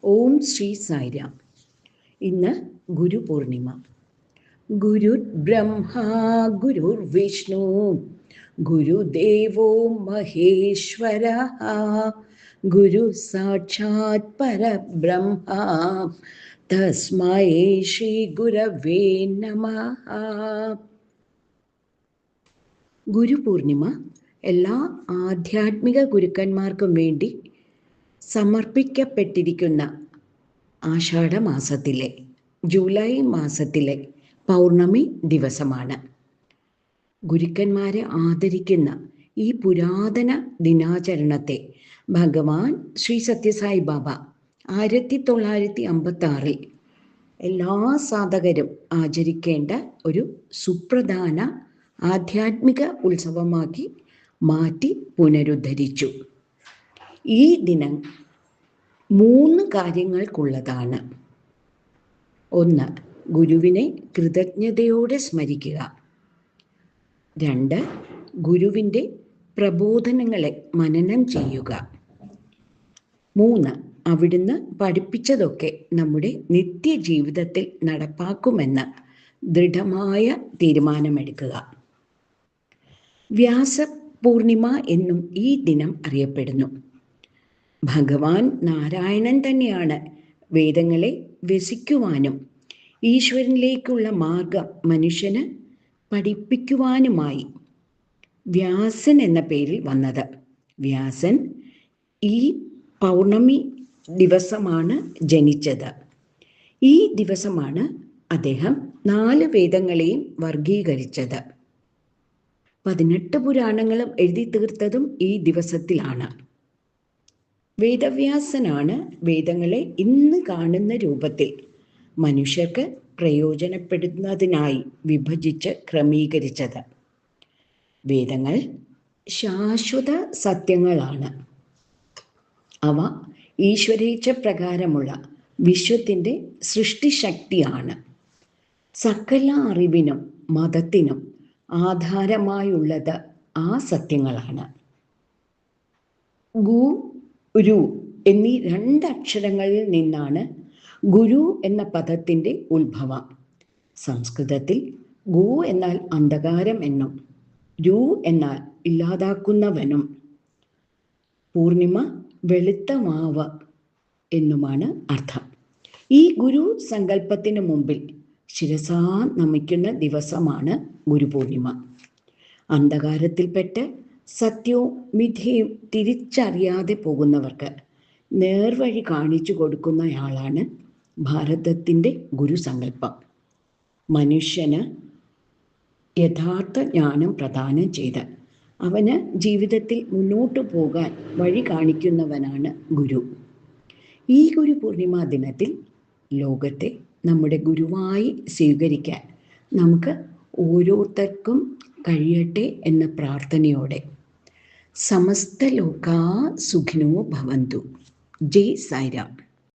ഓം ശ്രീ സായിരാം. ഇന്ന് ഗുരുപൂർണിമ. ഗുരുർ ബ്രഹ്മ ഗുരുർ വിഷ്ണു ഗുരുദേവോ മഹേശ്വര ഗുരു സാക്ഷാത് പരബ്രഹ്മ തസ്മൈ ശ്രീ ഗുരവേ നമഃ. ഗുരുപൂർണിമ എല്ലാ ആധ്യാത്മിക ഗുരുക്കന്മാർക്കും വേണ്ടി സമർപ്പിക്കപ്പെട്ടിരിക്കുന്ന ആഷാഢമാസത്തിലെ ജൂലൈ മാസത്തിലെ പൗർണമി ദിവസമാണ്. ഗുരുക്കന്മാരെ ആദരിക്കുന്ന ഈ പുരാതന ദിനാചരണത്തെ ഭഗവാൻ ശ്രീ സത്യസായി ബാബ 1956 എല്ലാ സാധകരും ആചരിക്കേണ്ട ഒരു സുപ്രധാന ആധ്യാത്മിക ഉത്സവമാക്കി മാറ്റി പുനരുദ്ധരിച്ചു. ഈ ദിനം 3 കാര്യങ്ങൾക്കുള്ളതാണ്. 1. ഗുരുവിനെ കൃതജ്ഞതയോടെ സ്മരിക്കുക. 2. ഗുരുവിൻ്റെ പ്രബോധനങ്ങളെ മനനം ചെയ്യുക. 3. അവിടുന്ന് പഠിപ്പിച്ചതൊക്കെ നമ്മുടെ നിത്യജീവിതത്തിൽ നടപ്പാക്കുമെന്ന് ദൃഢമായ തീരുമാനമെടുക്കുക. വ്യാസപൂർണിമ എന്നും ഈ ദിനം അറിയപ്പെടുന്നു. ഭഗവാൻ നാരായണൻ തന്നെയാണ് വേദങ്ങളെ വ്യസിക്കുവാനും ഈശ്വരനിലേക്കുള്ള മാർഗം മനുഷ്യന് പഠിപ്പിക്കുവാനുമായി വ്യാസൻ എന്ന പേരിൽ വന്നത്. വ്യാസൻ ഈ പൗർണമി ദിവസമാണ് ജനിച്ചത്. ഈ ദിവസമാണ് അദ്ദേഹം 4 വേദങ്ങളെയും വർഗീകരിച്ചത്. 18 പുരാണങ്ങളും എഴുതി തീർത്തതും ഈ ദിവസത്തിലാണ്. വേദവ്യാസനാണ് വേദങ്ങളെ ഇന്ന് കാണുന്ന രൂപത്തിൽ മനുഷ്യർക്ക് പ്രയോജനപ്പെടുന്നതിനായി വിഭജിച്ച് ക്രമീകരിച്ചത്. വേദങ്ങൾ ശാശ്വത സത്യങ്ങളാണ്. അവ ഈശ്വരേച്ഛ പ്രകാരമുള്ള വിശ്വത്തിൻ്റെ സൃഷ്ടിശക്തിയാണ്. സകല അറിവിനും മതത്തിനും ആധാരമായുള്ളത് ആ സത്യങ്ങളാണ്. ഗുരു എന്നീ 2 അക്ഷരങ്ങളിൽ നിന്നാണ് ഗുരു എന്ന പദത്തിൻ്റെ ഉത്ഭവം. സംസ്കൃതത്തിൽ ഗു എന്നാൽ അന്ധകാരം എന്നും രു എന്നാൽ ഇല്ലാതാക്കുന്നവനും പൂർണിമ വെളുത്ത മാവ് എന്നുമാണ് അർത്ഥം. ഈ ഗുരു സങ്കല്പത്തിന് മുമ്പിൽ ശിരസാ നമിക്കുന്ന ദിവസമാണ് ഗുരുപൂർണിമ. അന്ധകാരത്തിൽപ്പെട്ട് സത്യവും മിഥ്യയും തിരിച്ചറിയാതെ പോകുന്നവർക്ക് നേർവഴി കാണിച്ചു കൊടുക്കുന്നയാളാണ് ഭാരതത്തിൻ്റെ ഗുരുസങ്കല്പം. മനുഷ്യന് യഥാർത്ഥ ജ്ഞാനം പ്രദാനം ചെയ്ത് അവന് ജീവിതത്തിൽ മുന്നോട്ടു പോകാൻ വഴി കാണിക്കുന്നവനാണ് ഗുരു. ഈ ഗുരുപൂർണിമ ദിനത്തിൽ ലോകത്തെ നമ്മുടെ ഗുരുവായി സ്വീകരിക്കാൻ നമുക്ക് ഓരോരുത്തർക്കും കഴിയട്ടെ എന്ന പ്രാർത്ഥനയോടെ സമസ്ത ലോകാ സുഖിനോ ഭവന്തു. ജയ് സായിരാം.